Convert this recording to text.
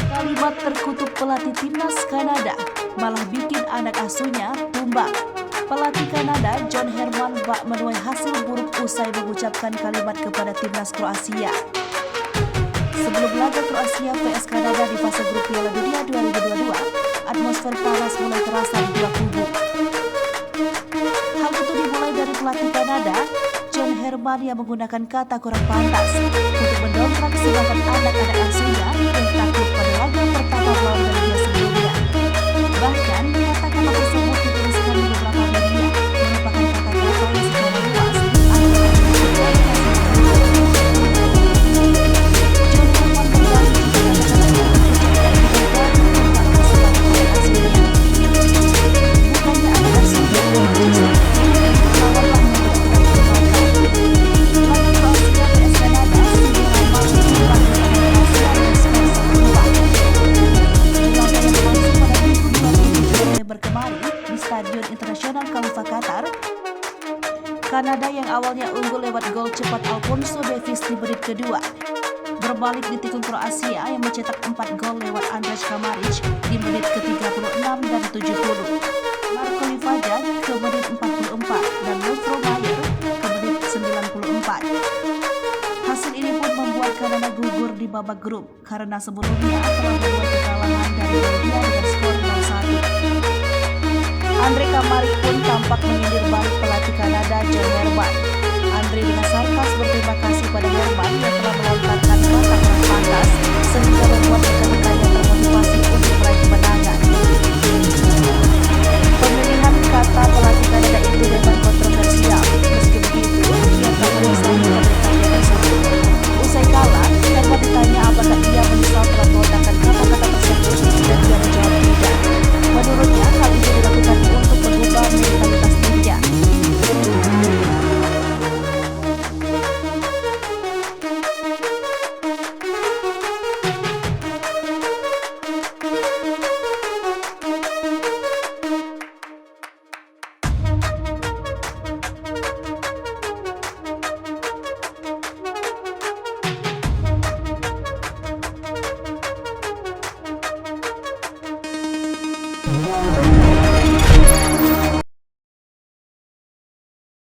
Kalimat terkutuk pelatih timnas Kanada malah bikin anak asuhnya tumbang. Pelatih Kanada John Herman bak menuai hasil buruk usai mengucapkan kalimat kepada timnas Kroasia. Sebelum laga Kroasia vs Kanada di fase grup Piala Dunia 2022, atmosfer panas mulai terasa di dua kubu. Hal itu dimulai dari pelatih Kanada John Herman yang menggunakan kata kurang pantas untuk mendongkrak semangat anak-anak asuhnya yang takut pada laga pertama melawan Belgia sebelumnya. Bahkan kata-kata tersebut dituliskan di beberapa media merupakan kata-kata yang secara luas John Herman kembali bukannya anak asuhnya Stadion Internasional Khalifa Qatar. Kanada yang awalnya unggul lewat gol cepat Alphonso Davies di menit kedua berbalik ditikung Kroasia yang mencetak 4 gol lewat Andrej Kramaric di menit ke-36 dan 70, Marko Livaja ke menit 44 dan Lovro Mayer ke menit 94. Hasil ini pun membuat Kanada gugur di babak grup karena sebelumnya telah membuat kekalahan dari Belgia dengan skor 0-1. Andre Kramaric pun tampak menyindir balik pelatih Kanada John Herman. Andre dengan sarkas berterima kasih pada Herman yang telah melontarkan kata kurang pantas